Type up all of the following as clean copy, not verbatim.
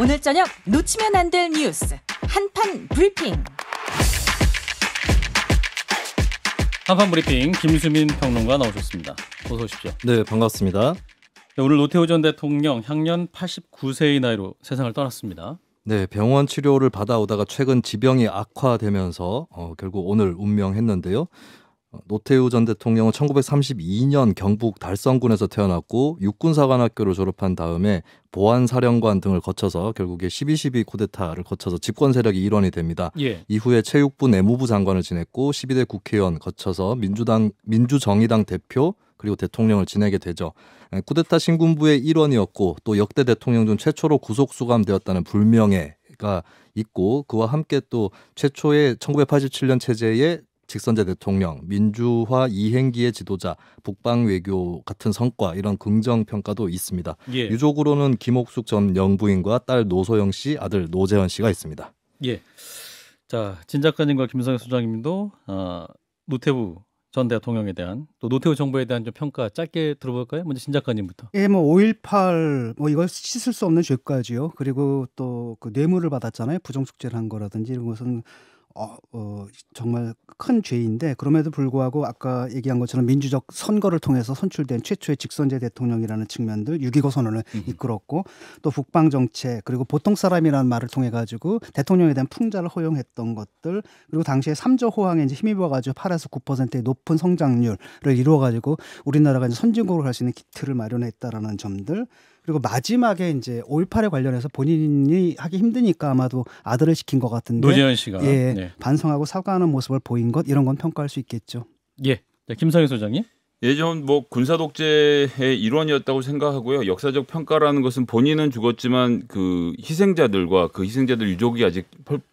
오늘 저녁 놓치면 안 될 뉴스 한판 브리핑. 한판 브리핑 김수민 평론가 나오셨습니다. 어서 오십시오. 네, 반갑습니다. 네, 오늘 노태우 전 대통령 향년 89세의 나이로 세상을 떠났습니다. 네, 병원 치료를 받아오다가 최근 지병이 악화되면서 결국 오늘 운명했는데요. 노태우 전 대통령은 1932년 경북 달성군에서 태어났고 육군사관학교를 졸업한 다음에 보안사령관 등을 거쳐서 결국에 12.12 쿠데타를 거쳐서 집권 세력의 일원이 됩니다. 예. 이후에 체육부 내무부 장관을 지냈고 12대 국회의원 거쳐서 민주정의당 대표 그리고 대통령을 지내게 되죠. 쿠데타 신군부의 일원이었고 또 역대 대통령 중 최초로 구속 수감되었다는 불명예가 있고 그와 함께 또 최초의 1987년 체제의 직선제 대통령, 민주화 이행기의 지도자, 북방 외교 같은 성과 이런 긍정 평가도 있습니다. 예. 유족으로는 김옥숙 전 영부인과 딸 노소영 씨, 아들 노재현 씨가 있습니다. 예. 자, 진 작가님과 김성애 소장님도 노태우 전 대통령에 대한 또 노태우 정부에 대한 좀 평가 짧게 들어볼까요? 먼저 진 작가님부터. 예, 5.18 이걸 씻을 수 없는 죄까지요. 그리고 또 그 뇌물을 받았잖아요. 부정축제를 한 거라든지 이런 것은 정말 큰 죄인데 그럼에도 불구하고 아까 얘기한 것처럼 민주적 선거를 통해서 선출된 최초의 직선제 대통령이라는 측면들 6.25 선언을 이끌었고 또 북방 정책 그리고 보통 사람이라는 말을 통해 가지고 대통령에 대한 풍자를 허용했던 것들 그리고 당시에 3조 호황에 이제 힘입어 가지고 8에서 9%의 높은 성장률을 이루어 가지고 우리나라가 이제 선진국으로 갈 수 있는 기틀을 마련했다라는 점들 그리고 마지막에 이제 5.18에 관련해서 본인이 하기 힘드니까 아마도 아들을 시킨 것 같은데 노재현 씨가 예, 네. 반성하고 사과하는 모습을 보인 것 이런 건 평가할 수 있겠죠. 예, 자, 김성애 소장님. 예전 군사 독재의 일원이었다고 생각하고요. 역사적 평가라는 것은 본인은 죽었지만 그 희생자들과 그 희생자들 유족이 아직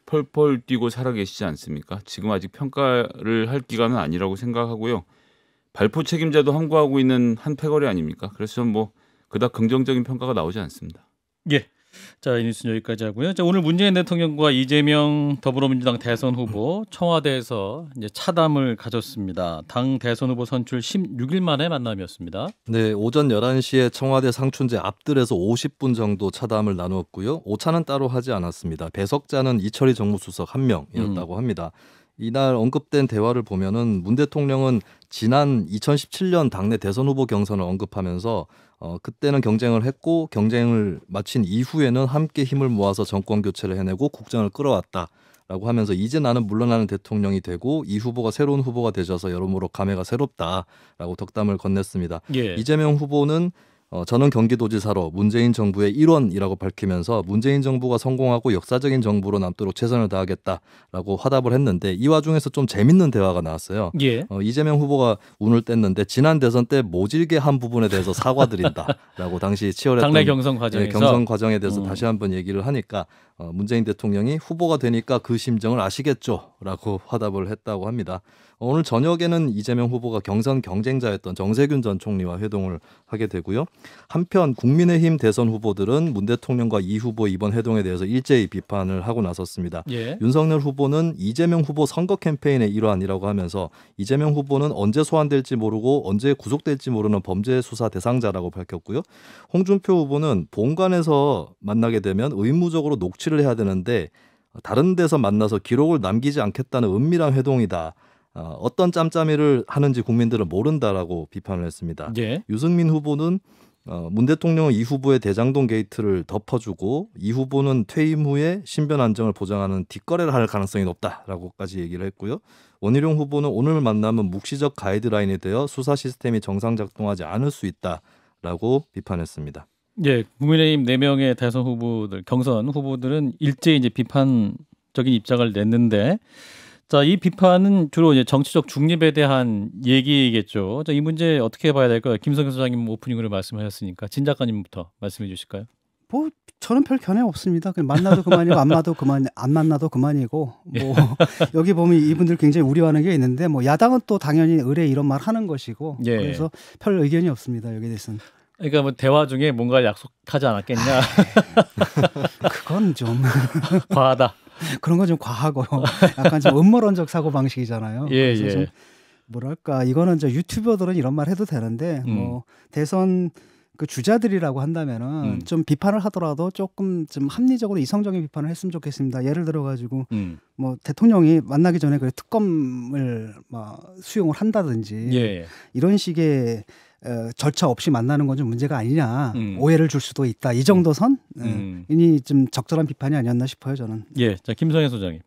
펄펄 뛰고 살아계시지 않습니까? 지금 아직 평가를 할 기간은 아니라고 생각하고요. 발포 책임자도 항고하고 있는 한 패거리 아닙니까? 그래서 그닥 긍정적인 평가가 나오지 않습니다. 예. 자, 이 뉴스는 여기까지 하고요. 자, 오늘 문재인 대통령과 이재명 더불어민주당 대선 후보 청와대에서 이제 차담을 가졌습니다. 당 대선 후보 선출 16일 만에 만남이었습니다. 네, 오전 11시에 청와대 상춘제 앞뜰에서 50분 정도 차담을 나누었고요. 오차는 따로 하지 않았습니다. 배석자는 이철희 정무수석 1명이었다고 합니다. 이날 언급된 대화를 보면은 문 대통령은 지난 2017년 당내 대선 후보 경선을 언급하면서 그때는 경쟁을 했고 경쟁을 마친 이후에는 함께 힘을 모아서 정권 교체를 해내고 국정을 끌어왔다라고 하면서 이제 나는 물러나는 대통령이 되고 이 후보가 새로운 후보가 되셔서 여러모로 감회가 새롭다라고 덕담을 건넸습니다. 예. 이재명 후보는 저는 경기도지사로 문재인 정부의 일원이라고 밝히면서 문재인 정부가 성공하고 역사적인 정부로 남도록 최선을 다하겠다라고 화답을 했는데 이 와중에서 좀 재밌는 대화가 나왔어요. 예. 이재명 후보가 운을 뗐는데 지난 대선 때 모질게 한 부분에 대해서 사과드린다라고 당시 치열했던 당내 경선 과정에서 경선 과정에 대해서 다시 한번 얘기를 하니까 문재인 대통령이 후보가 되니까 그 심정을 아시겠죠라고 화답을 했다고 합니다. 오늘 저녁에는 이재명 후보가 경선 경쟁자였던 정세균 전 총리와 회동을 하게 되고요. 한편 국민의힘 대선 후보들은 문 대통령과 이 후보 이번 회동에 대해서 일제히 비판을 하고 나섰습니다. 예. 윤석열 후보는 이재명 후보 선거 캠페인의 일환이라고 하면서 이재명 후보는 언제 소환될지 모르고 언제 구속될지 모르는 범죄 수사 대상자라고 밝혔고요. 홍준표 후보는 본관에서 만나게 되면 의무적으로 녹취를 해야 되는데 다른 데서 만나서 기록을 남기지 않겠다는 은밀한 회동이다. 어떤 짬짬이를 하는지 국민들은 모른다라고 비판을 했습니다. 예. 유승민 후보는 문 대통령은 이 후보의 대장동 게이트를 덮어주고 이 후보는 퇴임 후에 신변 안정을 보장하는 뒷거래를 할 가능성이 높다라고까지 얘기를 했고요. 원희룡 후보는 오늘 만남은 묵시적 가이드라인이 되어 수사 시스템이 정상 작동하지 않을 수 있다라고 비판했습니다. 예, 국민의힘 4명의 대선 후보들, 경선 후보들은 일제히 이제 비판적인 입장을 냈는데, 자, 이 비판은 주로 이제 정치적 중립에 대한 얘기겠죠. 자, 이 문제 어떻게 봐야 될까요? 김성현 소장님 오프닝으로 말씀하셨으니까 진 작가님부터 말씀해 주실까요? 저는 별 견해 없습니다. 그냥 만나도 그만이고 안 만나도 그만이고 여기 보면 이분들 굉장히 우려하는 게 있는데 야당은 또 당연히 의뢰 이런 말 하는 것이고 예. 그래서 별 의견이 없습니다. 여기에 대해서는. 그러니까 대화 중에 뭔가 약속하지 않았겠냐. 그건 좀 과하다. 그런 건 좀 과하고 약간 좀 음모론적 사고 방식이잖아요. 예, 그래서 좀 뭐랄까 이거는 유튜버들은 이런 말 해도 되는데 대선 그 주자들이라고 한다면은 좀 비판을 하더라도 조금 좀 합리적으로 이성적인 비판을 했으면 좋겠습니다. 예를 들어 가지고 뭐 대통령이 만나기 전에 그 특검을 뭐 수용을 한다든지 예. 이런 식의 절차 없이 만나는 건 좀 문제가 아니냐, 오해를 줄 수도 있다. 이 정도 선 이니 좀 적절한 비판이 아니었나 싶어요, 저는. 예, 자 김성애 소장님.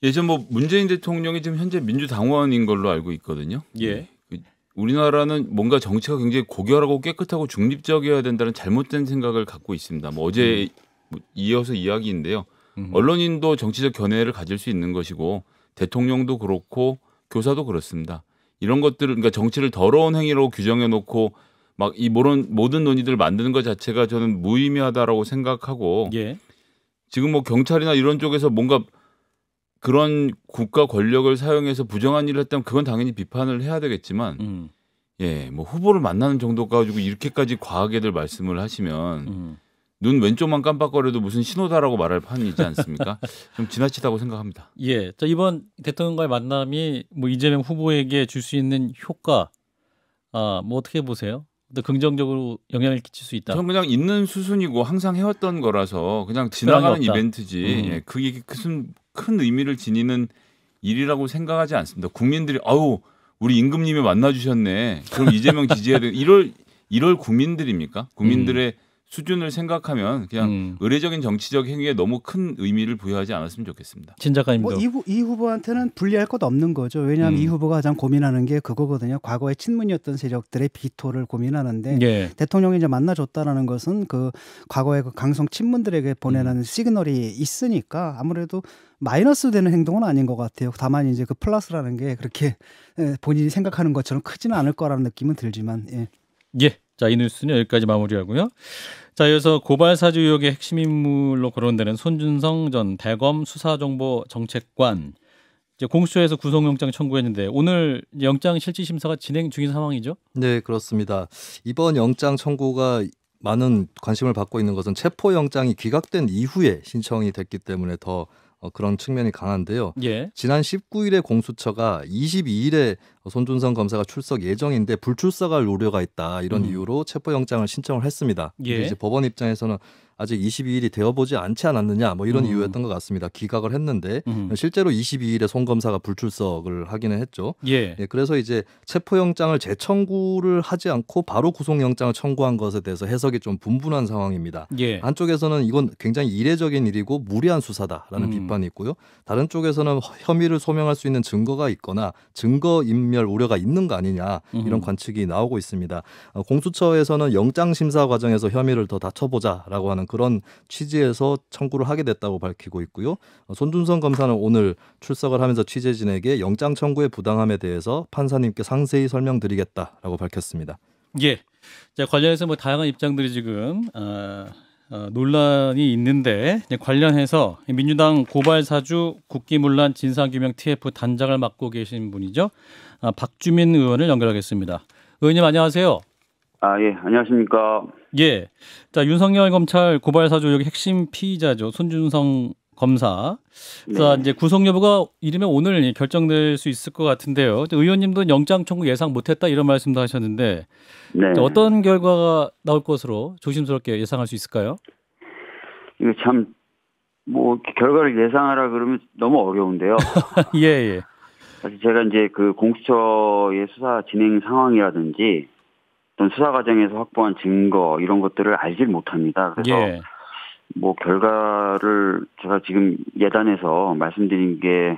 예전 뭐 문재인 대통령이 지금 현재 민주당원인 걸로 알고 있거든요. 예. 우리나라는 뭔가 정치가 굉장히 고결하고 깨끗하고 중립적이어야 된다는 잘못된 생각을 갖고 있습니다. 뭐 어제 이어서 이야기인데요. 언론인도 정치적 견해를 가질 수 있는 것이고 대통령도 그렇고 교사도 그렇습니다. 이런 것들을 그러니까 정치를 더러운 행위로 규정해 놓고 막 이 모든 논의들을 만드는 것 자체가 저는 무의미하다라고 생각하고 예. 지금 뭐 경찰이나 이런 쪽에서 뭔가 그런 국가 권력을 사용해서 부정한 일을 했다면 그건 당연히 비판을 해야 되겠지만 예, 뭐 후보를 만나는 정도 가지고 이렇게까지 과하게들 말씀을 하시면 눈 왼쪽만 깜빡거려도 무슨 신호다라고 말할 판이지 않습니까? 좀 지나치다고 생각합니다. 예. 자, 이번 대통령과의 만남이 뭐 이재명 후보에게 줄 수 있는 효과 뭐 어떻게 보세요? 또 긍정적으로 영향을 끼칠 수 있다. 저는 그냥 있는 수순이고 항상 해왔던 거라서 그냥 지나가는 이벤트지 예, 그게 무슨 큰 의미를 지니는 일이라고 생각하지 않습니다. 국민들이 아우 우리 임금님이 만나주셨네. 그럼 이재명 지지해야 돼. 이럴 국민들입니까? 국민들의 수준을 생각하면 그냥 의례적인 정치적 행위에 너무 큰 의미를 부여하지 않았으면 좋겠습니다. 진 작가님도. 뭐 이 후보한테는 불리할 것 없는 거죠. 왜냐하면 이 후보가 가장 고민하는 게 그거거든요. 과거에 친문이었던 세력들의 비토를 고민하는데 예. 대통령이 이제 만나줬다라는 것은 그 과거의 그 강성 친문들에게 보내는 시그널이 있으니까 아무래도 마이너스 되는 행동은 아닌 것 같아요. 다만 이제 그 플러스라는 게 그렇게 본인이 생각하는 것처럼 크지는 않을 거라는 느낌은 들지만 예. 예. 자, 이 뉴스는 여기까지 마무리하고요. 자, 이어서 고발 사주 의혹의 핵심 인물로 거론되는 손준성 전 대검 수사정보정책관 이제 공수처에서 구속영장 청구했는데 오늘 영장 실질 심사가 진행 중인 상황이죠? 네, 그렇습니다. 이번 영장 청구가 많은 관심을 받고 있는 것은 체포영장이 기각된 이후에 신청이 됐기 때문에 더 그런 측면이 강한데요. 예. 지난 19일에 공수처가 22일에 손준성 검사가 출석 예정인데 불출석할 우려가 있다. 이런 이유로 체포영장을 신청을 했습니다. 예. 이제 법원 입장에서는 아직 22일이 되어보지 않지 않았느냐 뭐 이런 이유였던 것 같습니다. 기각을 했는데 실제로 22일에 손 검사가 불출석을 하기는 했죠. 예. 예, 그래서 이제 체포영장을 재청구를 하지 않고 바로 구속영장을 청구한 것에 대해서 해석이 좀 분분한 상황입니다. 예. 한쪽에서는 이건 굉장히 이례적인 일이고 무리한 수사다라는 비판이 있고요. 다른 쪽에서는 혐의를 소명할 수 있는 증거가 있거나 증거인멸 우려가 있는 거 아니냐 이런 관측이 나오고 있습니다. 공수처에서는 영장심사 과정에서 혐의를 더 다쳐보자라고 하는 그런 취지에서 청구를 하게 됐다고 밝히고 있고요. 손준성 검사는 오늘 출석을 하면서 취재진에게 영장 청구의 부당함에 대해서 판사님께 상세히 설명드리겠다라고 밝혔습니다. 예. 자, 관련해서 뭐 다양한 입장들이 지금 논란이 있는데 관련해서 민주당 고발 사주 국기문란 진상규명 TF 단장을 맡고 계신 분이죠. 박주민 의원을 연결하겠습니다. 의원님 안녕하세요. 예, 안녕하십니까. 예. 자, 윤석열 검찰 고발 사주 의혹의 핵심 피의자죠. 손준성 검사. 네. 자, 이제 구속 여부가 이르면 오늘 결정될 수 있을 것 같은데요. 의원님도 영장 청구 예상 못했다 이런 말씀도 하셨는데 네. 어떤 결과가 나올 것으로 조심스럽게 예상할 수 있을까요? 이거 참, 뭐, 결과를 예상하라 그러면 너무 어려운데요. 예, 예. 사실 제가 이제 그 공수처의 수사 진행 상황이라든지 어떤 수사 과정에서 확보한 증거 이런 것들을 알질 못합니다. 그래서 예. 뭐 결과를 제가 지금 예단해서 말씀드린 게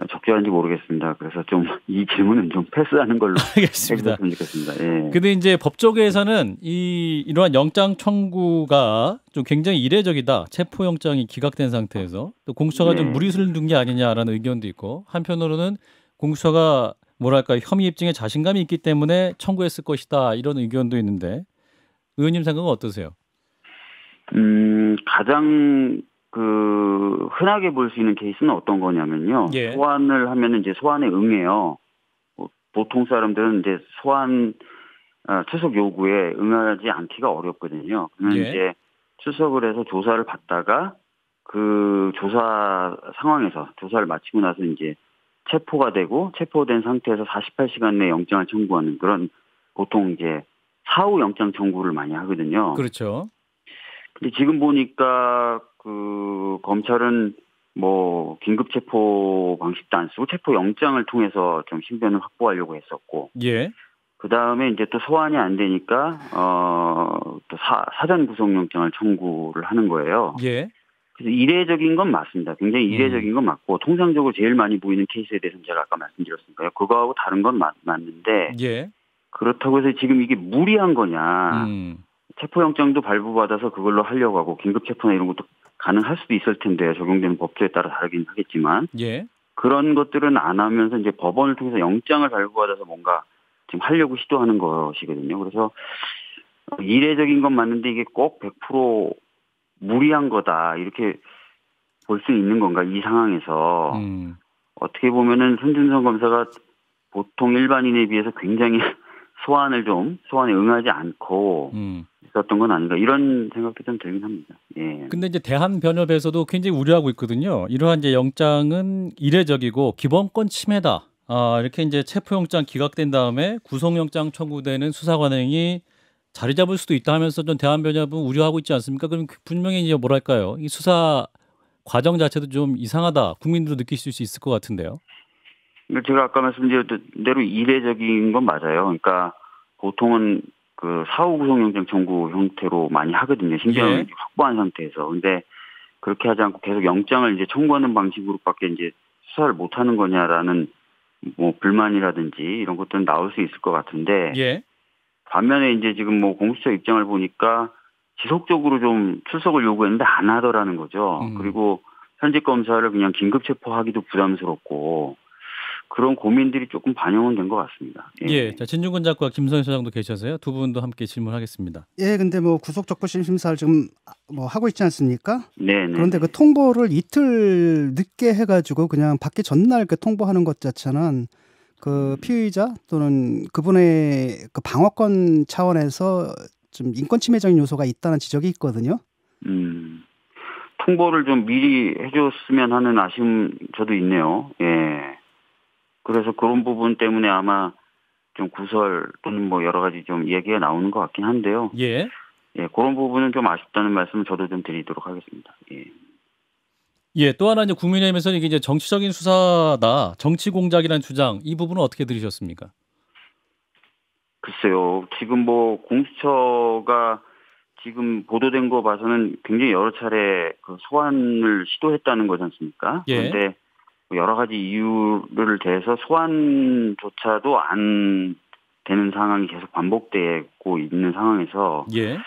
적절한지 모르겠습니다. 그래서 좀 이 질문은 좀 패스하는 걸로 알겠습니다. 해주셨으면 좋겠습니다. 예. 근데 이제 법조계에서는 이러한 영장 청구가 좀 굉장히 이례적이다. 체포 영장이 기각된 상태에서 또 공수처가 좀 네. 무리수를 둔 게 아니냐라는 의견도 있고 한편으로는 공수처가 뭐랄까 혐의 입증에 자신감이 있기 때문에 청구했을 것이다 이런 의견도 있는데 의원님 생각은 어떠세요? 가장 그 흔하게 볼 수 있는 케이스는 어떤 거냐면요. 예. 소환을 하면은 이제 소환에 응해요. 보통 사람들은 이제 소환 출석 요구에 응하지 않기가 어렵거든요. 그러면 예. 이제 출석을 해서 조사를 받다가 그 조사 상황에서 조사를 마치고 나서 이제 체포가 되고 체포된 상태에서 48시간 내에 영장을 청구하는 그런 보통 이제 사후 영장 청구를 많이 하거든요. 그렇죠. 근데 지금 보니까 그 검찰은 뭐 긴급 체포 방식도 안 쓰고 체포 영장을 통해서 좀 신변을 확보하려고 했었고, 예. 그 다음에 이제 또 소환이 안 되니까 또 사전 구속영장을 청구를 하는 거예요. 예. 그래서 이례적인 건 맞습니다. 굉장히 이례적인 건 맞고 통상적으로 제일 많이 보이는 케이스에 대해서는 제가 아까 말씀드렸으니까요. 그거하고 다른 건 맞는데 예. 그렇다고 해서 지금 이게 무리한 거냐. 체포영장도 발부받아서 그걸로 하려고 하고 긴급체포나 이런 것도 가능할 수도 있을 텐데 적용되는 법조에 따라 다르긴 하겠지만 예. 그런 것들은 안 하면서 이제 법원을 통해서 영장을 발부받아서 뭔가 지금 하려고 시도하는 것이거든요. 그래서 이례적인 건 맞는데 이게 꼭 100% 무리한 거다 이렇게 볼 수 있는 건가 이 상황에서 어떻게 보면은 손준성 검사가 보통 일반인에 비해서 굉장히 소환에 응하지 않고 있었던 건 아닌가 이런 생각도 좀 들긴 합니다. 예. 근데 이제 대한변협에서도 굉장히 우려하고 있거든요. 이러한 이제 영장은 이례적이고 기본권 침해다. 이렇게 이제 체포영장 기각된 다음에 구속영장 청구되는 수사관행이 자리 잡을 수도 있다 하면서 좀 대한변협은 우려하고 있지 않습니까? 그럼 분명히 이제 뭐랄까요? 이 수사 과정 자체도 좀 이상하다. 국민들도 느끼실 수 있을 것 같은데요. 제가 아까 말씀드린 대로 이례적인 건 맞아요. 그러니까 보통은 그 사후 구속영장 청구 형태로 많이 하거든요. 신변을 확보한 상태에서. 근데 그렇게 하지 않고 계속 영장을 이제 청구하는 방식으로밖에 이제 수사를 못 하는 거냐라는 뭐 불만이라든지 이런 것들은 나올 수 있을 것 같은데. 예. 반면에 이제 지금 뭐 공수처 입장을 보니까 지속적으로 좀 출석을 요구했는데 안 하더라는 거죠. 그리고 현직 검사를 그냥 긴급 체포하기도 부담스럽고 그런 고민들이 조금 반영은 된 것 같습니다. 예. 자, 진중권 작가와 김성현 소장도 계셔서요. 두 분도 함께 질문하겠습니다. 예, 근데 뭐 구속적부심 심사를 지금 뭐 하고 있지 않습니까? 네. 그런데 그 통보를 이틀 늦게 해가지고 그냥 받기 전날 그 통보하는 것 자체는 그 피의자 또는 그분의 그 방어권 차원에서 좀 인권 침해적인 요소가 있다는 지적이 있거든요. 통보를 좀 미리 해줬으면 하는 아쉬움 저도 있네요. 예. 그래서 그런 부분 때문에 아마 좀 구설 또는 뭐 여러 가지 좀 얘기가 나오는 것 같긴 한데요. 예. 예, 그런 부분은 좀 아쉽다는 말씀을 저도 좀 드리도록 하겠습니다. 예. 예, 또 하나 이제 국민의힘에서는 이게 이제 정치적인 수사다, 정치 공작이라는 주장, 이 부분은 어떻게 들으셨습니까? 글쎄요, 지금 뭐 공수처가 지금 보도된 거 봐서는 굉장히 여러 차례 그 소환을 시도했다는 거지 않습니까? 예. 그런데 여러 가지 이유를 대해서 소환조차도 안 되는 상황이 계속 반복되고 있는 상황에서 예.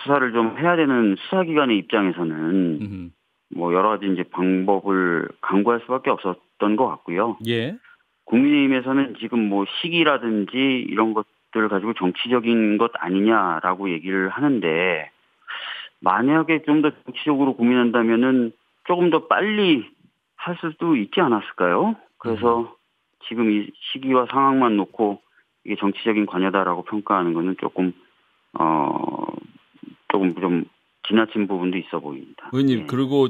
수사를 좀 해야 되는 수사기관의 입장에서는 뭐 여러 가지 이제 방법을 강구할 수밖에 없었던 것 같고요. 예. 국민의힘에서는 지금 뭐 시기라든지 이런 것들을 가지고 정치적인 것 아니냐라고 얘기를 하는데 만약에 좀 더 정치적으로 고민한다면은 조금 더 빨리 할 수도 있지 않았을까요? 그래서 지금 이 시기와 상황만 놓고 이게 정치적인 관여다라고 평가하는 거는 조금 좀 지나친 부분도 있어 보입니다. 의원님 예. 그리고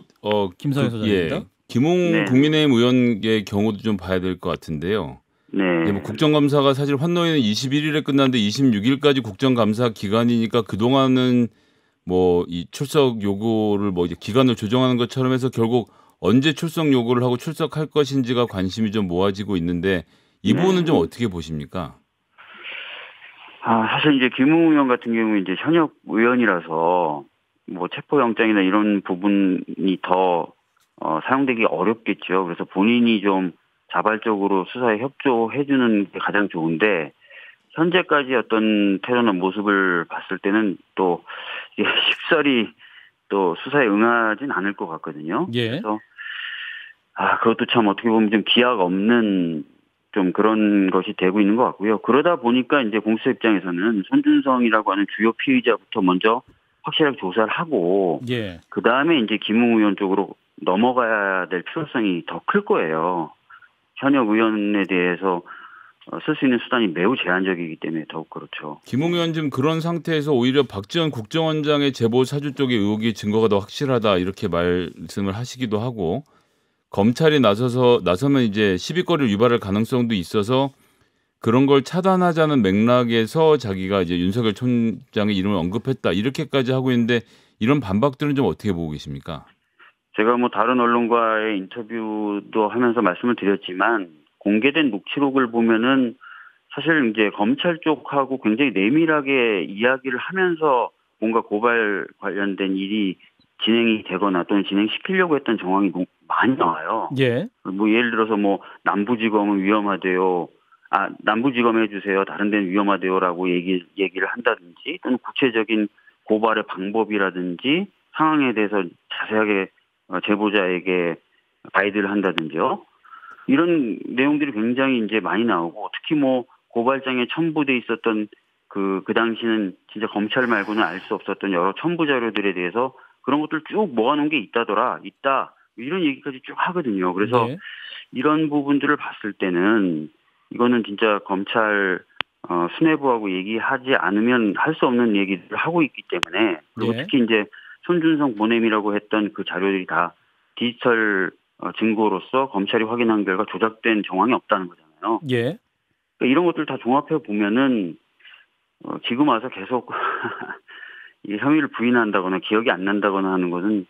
김성현 소장입니다. 김웅 네. 국민의힘 의원의 경우도 좀 봐야 될 것 같은데요. 네. 뭐 국정감사가 사실 환노위는 21일에 끝났는데 26일까지 국정감사 기간이니까 그 동안은 뭐 이 출석 요구를 뭐 이제 기간을 조정하는 것처럼 해서 결국 언제 출석 요구를 하고 출석할 것인지가 관심이 좀 모아지고 있는데 이 부분은 좀 어떻게 보십니까? 사실 이제 김웅 의원 같은 경우 이제 현역 의원이라서 뭐 체포영장이나 이런 부분이 더 사용되기 어렵겠죠. 그래서 본인이 좀 자발적으로 수사에 협조해주는 게 가장 좋은데 현재까지 어떤 태도나 모습을 봤을 때는 또 쉽사리 또 수사에 응하진 않을 것 같거든요. 예. 그래서 그것도 참 어떻게 보면 좀 기약 없는 좀 그런 것이 되고 있는 것 같고요. 그러다 보니까 이제 공수처 입장에서는 손준성이라고 하는 주요 피의자부터 먼저 확실하게 조사를 하고 예. 그 다음에 이제 김웅 의원 쪽으로 넘어가야 될 필요성이 더 클 거예요. 현역 의원에 대해서 쓸 수 있는 수단이 매우 제한적이기 때문에 더욱 그렇죠. 김웅 의원 지금 그런 상태에서 오히려 박지원 국정원장의 제보 사주 쪽의 의혹이 증거가 더 확실하다 이렇게 말씀을 하시기도 하고 검찰이 나서면 이제 시비거리를 유발할 가능성도 있어서 그런 걸 차단하자는 맥락에서 자기가 이제 윤석열 총장의 이름을 언급했다 이렇게까지 하고 있는데 이런 반박들은 좀 어떻게 보고 계십니까? 제가 뭐 다른 언론과의 인터뷰도 하면서 말씀을 드렸지만 공개된 녹취록을 보면은 사실 이제 검찰 쪽하고 굉장히 내밀하게 이야기를 하면서 뭔가 고발 관련된 일이 진행이 되거나 또는 진행시키려고 했던 정황이 많이 나와요. 예. 뭐 예를 들어서 뭐 남부지검은 위험하대요. 남부지검 해주세요. 다른 데는 위험하대요라고 얘기를 한다든지 또는 구체적인 고발의 방법이라든지 상황에 대해서 자세하게 제보자에게 가이드를 한다든지요. 이런 내용들이 굉장히 이제 많이 나오고 특히 뭐 고발장에 첨부돼 있었던 그 당시는 진짜 검찰 말고는 알 수 없었던 여러 첨부 자료들에 대해서 그런 것들 쭉 모아놓은 게 있다. 이런 얘기까지 쭉 하거든요. 그래서 네. 이런 부분들을 봤을 때는 이거는 진짜 검찰 수뇌부하고 얘기하지 않으면 할 수 없는 얘기를 하고 있기 때문에 그리고 네. 특히 이제 손준성 보냄이라고 했던 그 자료들이 다 디지털 증거로서 검찰이 확인한 결과 조작된 정황이 없다는 거잖아요. 예. 그러니까 이런 것들 다 종합해 보면은 지금 와서 계속 이 혐의를 부인한다거나 기억이 안 난다거나 하는 것은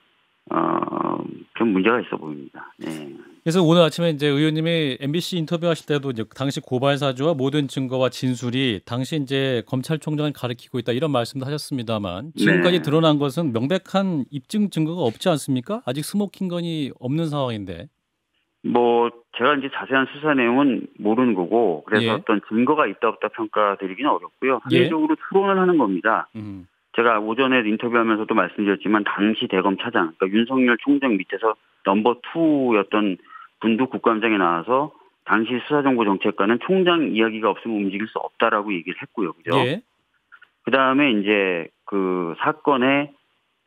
좀 문제가 있어 보입니다. 네. 그래서 오늘 아침에 이제 의원님이 MBC 인터뷰하실 때도 이제 당시 고발 사주와 모든 증거와 진술이 당시 이제 검찰총장을 가리키고 있다 이런 말씀도 하셨습니다만 지금까지 네. 드러난 것은 명백한 입증 증거가 없지 않습니까? 아직 스모킹 건이 없는 상황인데. 뭐 제가 이제 자세한 수사 내용은 모르는 거고 그래서 예. 어떤 증거가 있다 없다 평가드리기는 어렵고요. 예. 합리적으로 추론을 하는 겁니다. 음. 제가 오전에 인터뷰하면서도 말씀드렸지만 당시 대검 차장, 그러니까 윤석열 총장 밑에서 넘버 2였던 분도 국감장에 나와서 당시 수사정보정책과는 총장 이야기가 없으면 움직일 수 없다라고 얘기를 했고요. 그죠? 예. 그다음에 이제 그 사건의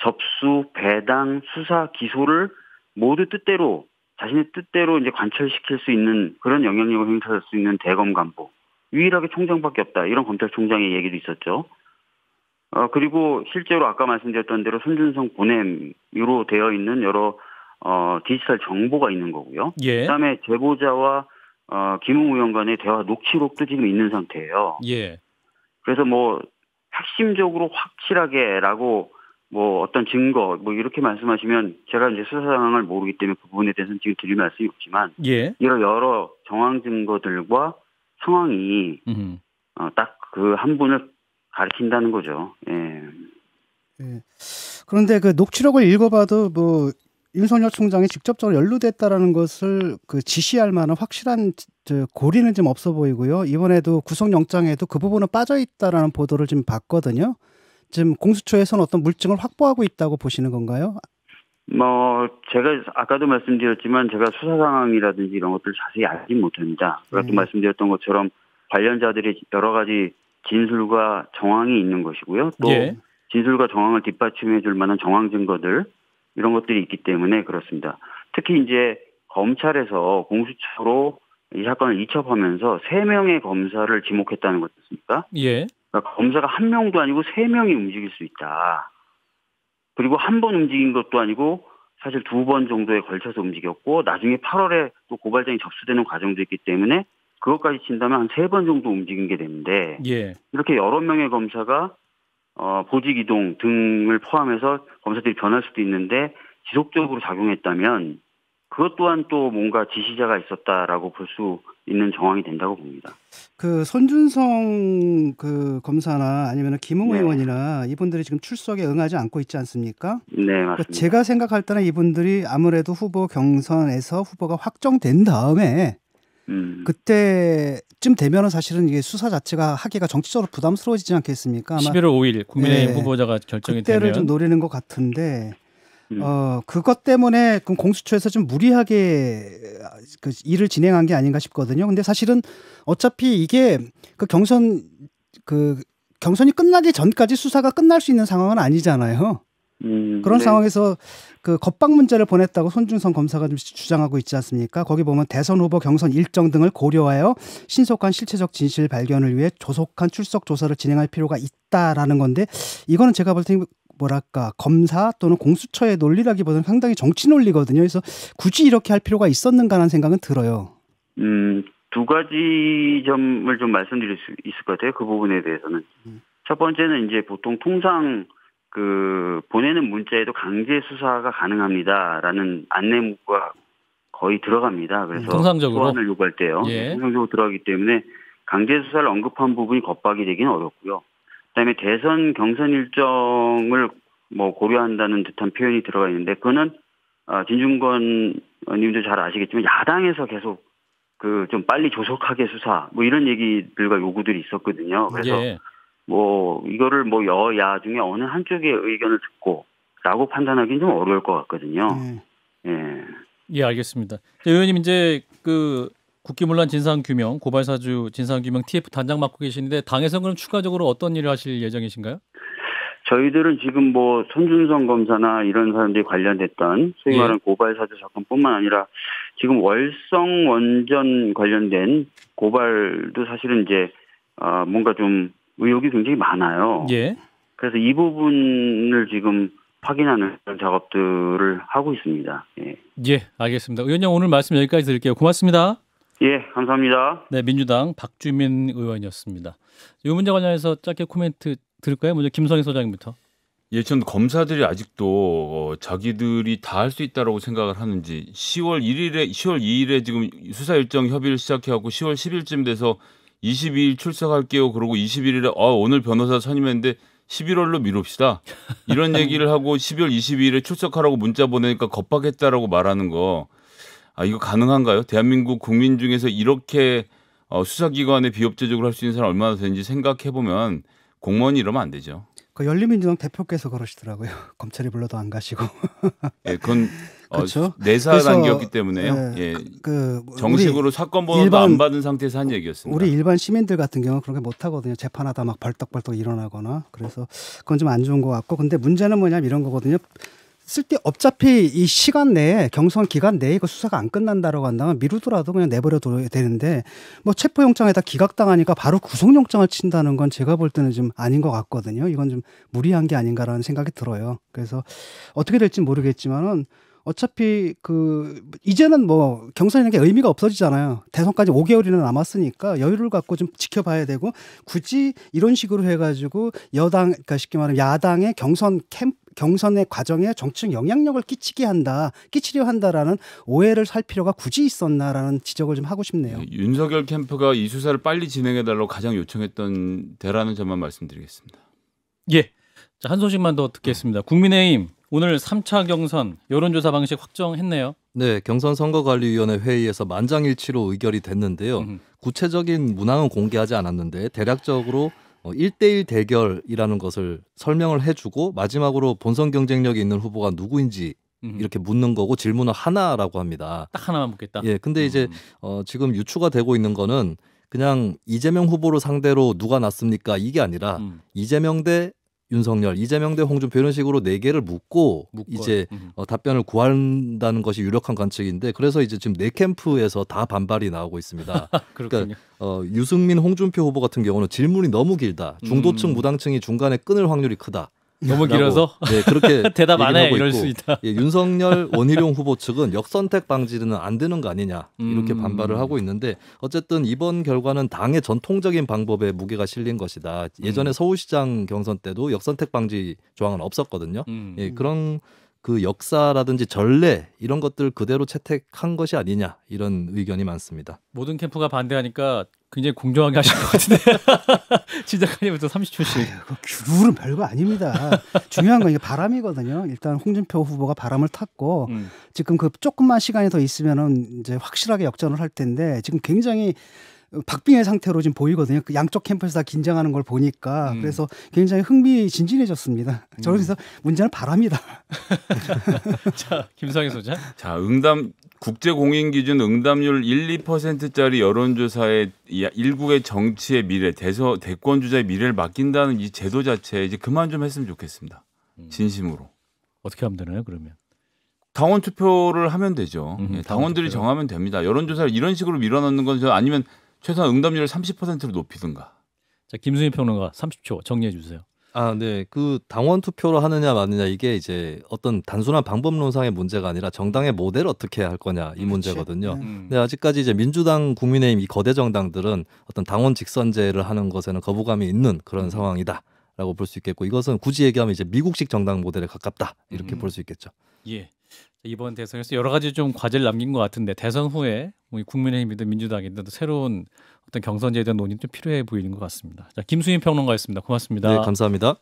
접수, 배당, 수사, 기소를 모두 자신의 뜻대로 이제 관철시킬 수 있는 그런 영향력을 행사할 수 있는 대검 간부. 유일하게 총장밖에 없다. 이런 검찰총장의 얘기도 있었죠. 그리고 실제로 아까 말씀드렸던 대로 손준성 보냄으로 되어 있는 여러 디지털 정보가 있는 거고요. 예. 그다음에 제보자와 김웅 의원 간의 대화 녹취록도 지금 있는 상태예요. 예. 그래서 뭐 핵심적으로 확실하게라고 뭐 어떤 증거 뭐 이렇게 말씀하시면 제가 이제 수사 상황을 모르기 때문에 그 부분에 대해서는 지금 드릴 말씀이 없지만 예. 이런 여러 정황 증거들과 상황이 딱 그 한 분을 가리킨다는 거죠. 예. 예. 그런데 그 녹취록을 읽어봐도 뭐 윤석열 총장이 직접적으로 연루됐다라는 것을 그 지시할 만한 확실한 고리는 좀 없어 보이고요. 이번에도 구속영장에도 그 부분은 빠져 있다라는 보도를 좀 봤거든요. 지금 공수처에서는 어떤 물증을 확보하고 있다고 보시는 건가요? 뭐 제가 아까도 말씀드렸지만 제가 수사 상황이라든지 이런 것들 자세히 알지 못합니다. 아까도 말씀드렸던 것처럼 관련자들의 여러 가지 진술과 정황이 있는 것이고요. 또 예. 진술과 정황을 뒷받침해 줄 만한 정황 증거들 이런 것들이 있기 때문에 그렇습니다. 특히 이제 검찰에서 공수처로 이 사건을 이첩하면서 3명의 검사를 지목했다는 것 같습니까? 예. 그러니까 검사가 1명도 아니고 3명이 움직일 수 있다. 그리고 한 번 움직인 것도 아니고 사실 2번 정도에 걸쳐서 움직였고 나중에 8월에 또 고발장이 접수되는 과정도 있기 때문에 그것까지 친다면 한 3번 정도 움직인 게 되는데 예. 이렇게 여러 명의 검사가 보직 이동 등을 포함해서 검사들이 변할 수도 있는데 지속적으로 작용했다면 그것 또한 또 뭔가 지시자가 있었다라고 볼 수 있는 정황이 된다고 봅니다. 그 손준성 그 검사나 아니면 김웅 네. 의원이나 이분들이 지금 출석에 응하지 않고 있지 않습니까? 네, 그러니까 맞습니다. 제가 생각할 때는 이분들이 아무래도 후보 경선에서 후보가 확정된 다음에 그때쯤 되면은 사실은 이게 수사 자체가 하기가 정치적으로 부담스러워지지 않겠습니까? 아마 11월 5일 국민의힘 네. 후보자가 결정이 그때를 되면 좀 노리는 것 같은데 그것 때문에 그럼 공수처에서 좀 무리하게 그 일을 진행한 게 아닌가 싶거든요. 근데 사실은 어차피 이게 그 경선이 끝나기 전까지 수사가 끝날 수 있는 상황은 아니잖아요. 그런 네. 상황에서 그 겁박 문자를 보냈다고 손준성 검사가 좀 주장하고 있지 않습니까? 거기 보면 대선 후보 경선 일정 등을 고려하여 신속한 실체적 진실 발견을 위해 조속한 출석 조사를 진행할 필요가 있다라는 건데 이거는 제가 볼 때 뭐랄까 검사 또는 공수처의 논리라기보다는 상당히 정치 논리거든요. 그래서 굳이 이렇게 할 필요가 있었는가라는 생각은 들어요. 두 가지 점을 좀 말씀드릴 수 있을 것 같아요. 그 부분에 대해서는. 첫 번째는 이제 보통 통상 그 보내는 문자에도 강제 수사가 가능합니다라는 안내문구가 거의 들어갑니다. 그래서 통상적으로 소환을 요구할 때요. 예. 통상적으로 들어가기 때문에 강제 수사를 언급한 부분이 겁박이 되기는 어렵고요. 그다음에 대선 경선 일정을 뭐 고려한다는 듯한 표현이 들어가 있는데 그거는 진중권 님도 잘 아시겠지만 야당에서 계속 그 좀 빨리 조속하게 수사 뭐 이런 얘기들과 요구들이 있었거든요. 그래서 예. 뭐 이거를 뭐 여야 중에 어느 한쪽의 의견을 듣고라고 판단하기는 좀 어려울 것 같거든요. 예. 예, 알겠습니다. 의원님 이제 그 국기문란 진상규명 고발사주 진상규명 TF 단장 맡고 계시는데 당에서는 그럼 추가적으로 어떤 일을 하실 예정이신가요? 저희들은 지금 뭐 손준성 검사나 이런 사람들이 관련됐던 소위 말하는 고발사주 사건뿐만 아니라 지금 월성 원전 관련된 고발도 사실은 이제 뭔가 좀 의혹이 굉장히 많아요. 예. 그래서 이 부분을 지금 확인하는 그런 작업들을 하고 있습니다. 예. 예, 알겠습니다. 의원님 오늘 말씀 여기까지 드릴게요. 고맙습니다. 예, 감사합니다. 네, 민주당 박주민 의원이었습니다. 이 문제 관련해서 짧게 코멘트 들을까요? 먼저 김성희 소장님부터. 예, 전 검사들이 아직도 자기들이 다 할 수 있다라고 생각을 하는지 10월 2일에 지금 수사 일정 협의를 시작해갖고 10월 10일쯤 돼서 22일 출석할게요. 그러고 21일에 오늘 변호사 선임했는데 11월로 미룹시다. 이런 얘기를 하고 12월 22일에 출석하라고 문자 보내니까 겁박했다라고 말하는 거. 이거 가능한가요? 대한민국 국민 중에서 이렇게 수사기관에 비협조적으로 할 수 있는 사람 얼마나 되는지 생각해보면 공무원이 이러면 안 되죠. 그 열린민주당 대표께서 그러시더라고요. 검찰이 불러도 안 가시고. 예, 그건 그렇죠. 내사 단계였기 때문에요. 예, 예, 정식으로 사건 번호도 안 받은 상태에서 한 얘기였습니다. 우리 일반 시민들 같은 경우는 그렇게 못 하거든요. 재판하다 막 벌떡벌떡 일어나거나. 그래서 그건 좀 안 좋은 것 같고. 근데 문제는 뭐냐면 이런 거거든요. 어차피 이 시간 내에 경선 기간 내에 그 수사가 안 끝난다라고 한다면 미루더라도 그냥 내버려둬야 되는데 뭐 체포영장에다 기각당하니까 바로 구속영장을 친다는 건 제가 볼 때는 좀 아닌 것 같거든요. 이건 좀 무리한 게 아닌가라는 생각이 들어요. 그래서 어떻게 될지 모르겠지만은 어차피 이제는 뭐 경선이라는 게 의미가 없어지잖아요. 대선까지 5개월이나 남았으니까 여유를 갖고 좀 지켜봐야 되고 굳이 이런 식으로 해가지고 그러니까 쉽게 말하면 야당의 경선의 과정에 정치적 영향력을 끼치려 한다라는 오해를 살 필요가 굳이 있었나라는 지적을 좀 하고 싶네요. 윤석열 캠프가 이 수사를 빨리 진행해달라고 가장 요청했던 데라는 점만 말씀드리겠습니다. 예. 자, 한 소식만 더 듣겠습니다. 국민의힘 오늘 3차 경선 여론조사 방식 확정했네요. 네, 경선선거관리위원회 회의에서 만장일치로 의결이 됐는데요. 구체적인 문항은 공개하지 않았는데 대략적으로 1대1 대결이라는 것을 설명을 해주고 마지막으로 본선 경쟁력이 있는 후보가 누구인지 이렇게 묻는 거고 질문은 하나라고 합니다. 딱 하나만 묻겠다. 예, 근데 이제 지금 유추가 되고 있는 거는 그냥 이재명 후보를 상대로 누가 낫습니까? 이게 아니라 이재명 대 윤석열, 이재명 대 홍준표 이런 식으로 4개를 묻고 이제 답변을 구한다는 것이 유력한 관측인데 그래서 이제 지금 4캠프에서 다 반발이 나오고 있습니다. 그렇군요. 그러니까 유승민, 홍준표 후보 같은 경우는 질문이 너무 길다. 중도층, 무당층이 중간에 끊을 확률이 크다. 너무 길어서 네, 그렇게 대답 안 해 이럴 있고, 수 있다. 예, 윤석열, 원희룡 후보 측은 역선택 방지는 안 되는 거 아니냐 이렇게 반발을 하고 있는데 어쨌든 이번 결과는 당의 전통적인 방법에 무게가 실린 것이다. 예전에 서울시장 경선 때도 역선택 방지 조항은 없었거든요. 예, 그런 그 역사라든지 전례 이런 것들 그대로 채택한 것이 아니냐 이런 의견이 많습니다. 모든 캠프가 반대하니까 굉장히 공정하게 하실 것 같은데 시작하니부터 30초씩. 룰은 별거 아닙니다. 중요한 건 이게 바람이거든요. 일단 홍준표 후보가 바람을 탔고 지금 그 조금만 시간이 더 있으면은 이제 확실하게 역전을 할 텐데 지금 굉장히 박빙의 상태로 지금 보이거든요. 그 양쪽 캠프에서 다 긴장하는 걸 보니까 그래서 굉장히 흥미진진해졌습니다. 저기서 문제는 바람이다. 자, 김성희 소장. 자, 국제공인기준 응답률 1~2%짜리 여론조사에 일국의 정치의 미래, 대권 주자의 미래를 맡긴다는 이 제도 자체 이제 그만 좀 했으면 좋겠습니다. 진심으로. 어떻게 하면 되나요, 그러면? 당원 투표를 하면 되죠. 당원들이 정하면 됩니다. 여론조사를 이런 식으로 밀어넣는 건 아니면 최소한 응답률을 30%로 높이든가. 자, 김수희 평론가 30초 정리해 주세요. 네. 그 당원 투표로 하느냐 마느냐 이게 이제 어떤 단순한 방법론상의 문제가 아니라 정당의 모델을 어떻게 할 거냐 이 문제거든요. 근데 아직까지 이제 민주당, 국민의힘 이 거대 정당들은 어떤 당원 직선제를 하는 것에는 거부감이 있는 그런 상황이다라고 볼 수 있겠고 이것은 굳이 얘기하면 이제 미국식 정당 모델에 가깝다 이렇게 볼 수 있겠죠. 예. 이번 대선에서 여러 가지 좀 과제를 남긴 것 같은데 대선 후에 뭐 국민의힘이든 민주당이든 새로운 어떤 경선제에 대한 논의는 좀 필요해 보이는 것 같습니다. 자, 김수인 평론가였습니다. 고맙습니다. 네, 감사합니다.